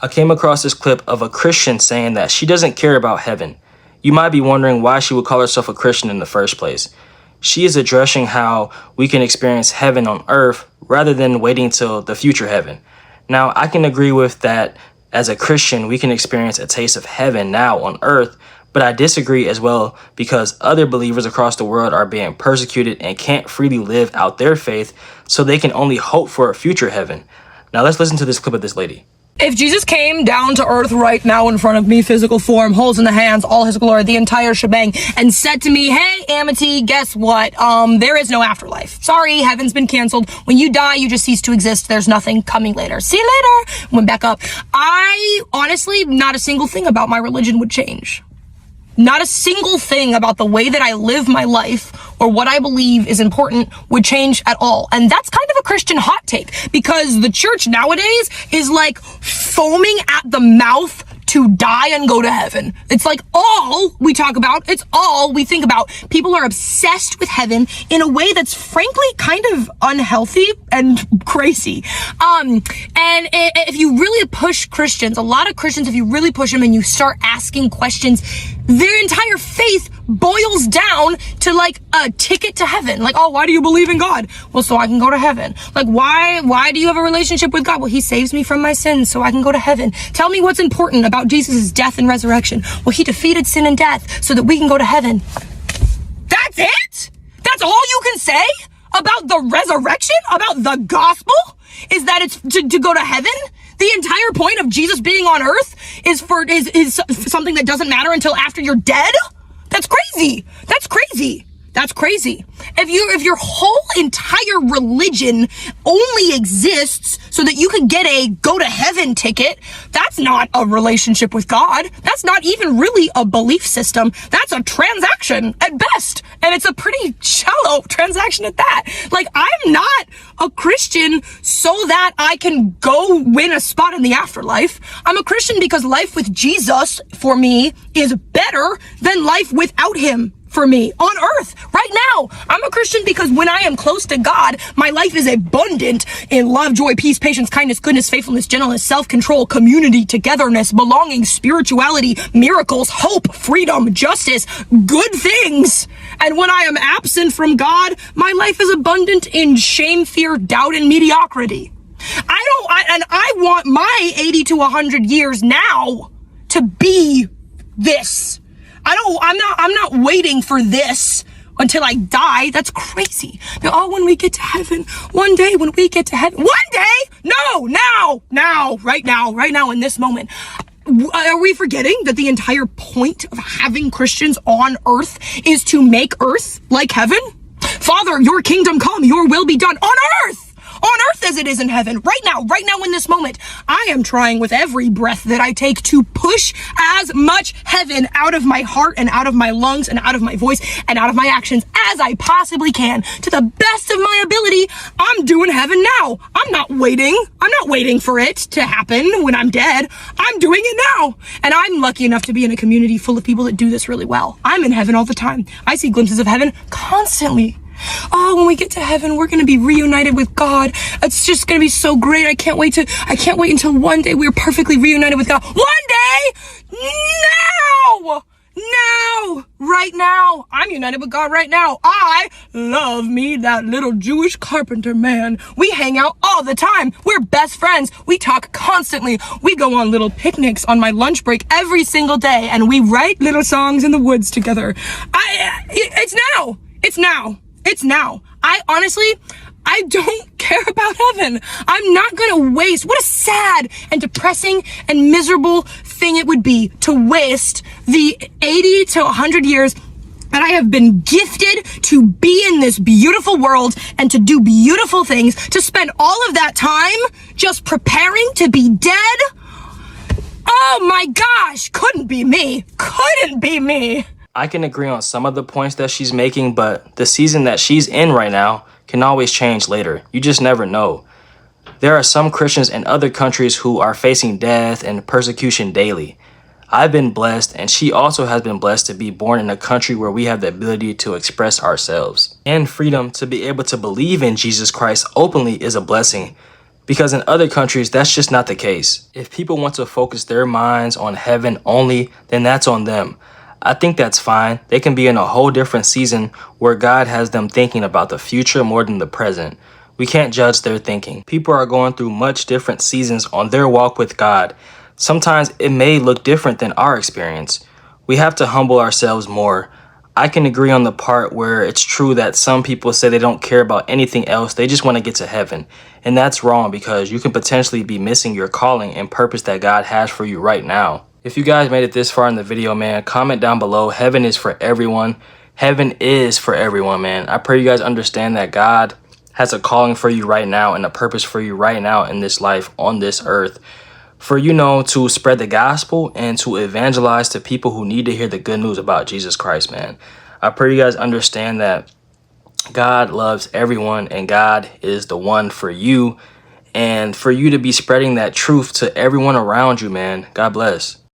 I came across this clip of a Christian saying that she doesn't care about heaven. You might be wondering why she would call herself a Christian in the first place. She is addressing how we can experience heaven on earth rather than waiting till the future heaven. Now, I can agree with that. As a Christian, we can experience a taste of heaven now on earth, but I disagree as well because other believers across the world are being persecuted and can't freely live out their faith, so they can only hope for a future heaven. Now let's listen to this clip of this lady. If Jesus came down to earth right now in front of me, physical form, holes in the hands, all his glory, the entire shebang, and said to me, hey, Amity, guess what? There is no afterlife. Sorry, heaven's been canceled. When you die, you just cease to exist. There's nothing coming later. See you later. Went back up. Honestly, not a single thing about my religion would change. Not a single thing about the way that I live my life or what I believe is important would change at all. And that's kind of a Christian hot take because the church nowadays is like foaming at the mouth to die and go to heaven. It's like all we talk about. It's all we think about. People are obsessed with heaven in a way that's frankly kind of unhealthy and crazy. And if you really push Christians, a lot of Christians, if you really push them and you start asking questions, their entire faith boils down to like a ticket to heaven. Like, oh, why do you believe in God? Well, so I can go to heaven. Like, why do you have a relationship with God? Well, he saves me from my sins so I can go to heaven. Tell me what's important about Jesus' death and resurrection. Well, he defeated sin and death so that we can go to heaven. That's it? That's all you can say about the resurrection? About the gospel? Is that it's to go to heaven? The entire point of Jesus being on earth is something that doesn't matter until after you're dead? That's crazy. That's crazy. That's crazy. If your whole entire religion only exists so that you can get a go to heaven ticket, that's not a relationship with God. That's not even really a belief system. That's a transaction at best. And it's a pretty shallow transaction at that. Like, I'm not a Christian so that I can go win a spot in the afterlife. I'm a Christian because life with Jesus for me is better than life without him. For me on earth right now. I'm a Christian because when I am close to God, my life is abundant in love, joy, peace, patience, kindness, goodness, faithfulness, gentleness, self-control, community, togetherness, belonging, spirituality, miracles, hope, freedom, justice, good things. And when I am absent from God, my life is abundant in shame, fear, doubt, and mediocrity. I want my 80 to 100 years now to be this. I'm not waiting for this until I die. That's crazy. When we get to heaven, one day when we get to heaven, one day? No, now, right now, in this moment. Are we forgetting that the entire point of having Christians on earth is to make earth like heaven? Father, your kingdom come, your will be done on earth as it is in heaven. Right now in this moment, I am trying with every breath that I take to push as much heaven out of my heart and out of my lungs and out of my voice and out of my actions as I possibly can. To the best of my ability, I'm doing heaven now. I'm not waiting for it to happen when I'm dead. I'm doing it now. And I'm lucky enough to be in a community full of people that do this really well. I'm in heaven all the time. I see glimpses of heaven constantly. Oh, when we get to heaven, we're going to be reunited with God. It's just going to be so great. I can't wait until one day we're perfectly reunited with God. One day! Now! Right now! I'm united with God right now. I love me that little Jewish carpenter man. We hang out all the time. We're best friends. We talk constantly. We go on little picnics on my lunch break every single day, and we write little songs in the woods together. It's now. I don't care about heaven. I'm not gonna waste. What a sad and depressing and miserable thing it would be to waste the 80 to 100 years that I have been gifted to be in this beautiful world and to do beautiful things, to spend all of that time just preparing to be dead. Oh my gosh, couldn't be me. I can agree on some of the points that she's making, but the season that she's in right now can always change later. You just never know. There are some Christians in other countries who are facing death and persecution daily. I've been blessed, and she also has been blessed to be born in a country where we have the ability to express ourselves. And freedom to be able to believe in Jesus Christ openly is a blessing. Because in other countries, that's just not the case. If people want to focus their minds on heaven only, then that's on them. I think that's fine. They can be in a whole different season where God has them thinking about the future more than the present. We can't judge their thinking. People are going through much different seasons on their walk with God. Sometimes it may look different than our experience. We have to humble ourselves more. I can agree on the part where it's true that some people say they don't care about anything else. They just want to get to heaven. And that's wrong because you can potentially be missing your calling and purpose that God has for you right now. If you guys made it this far in the video, man, comment down below. Heaven is for everyone. Heaven is for everyone, man. I pray you guys understand that God has a calling for you right now and a purpose for you right now in this life on this earth. For, to spread the gospel and to evangelize to people who need to hear the good news about Jesus Christ, man. I pray you guys understand that God loves everyone and God is the one for you, and for you to be spreading that truth to everyone around you, man. God bless.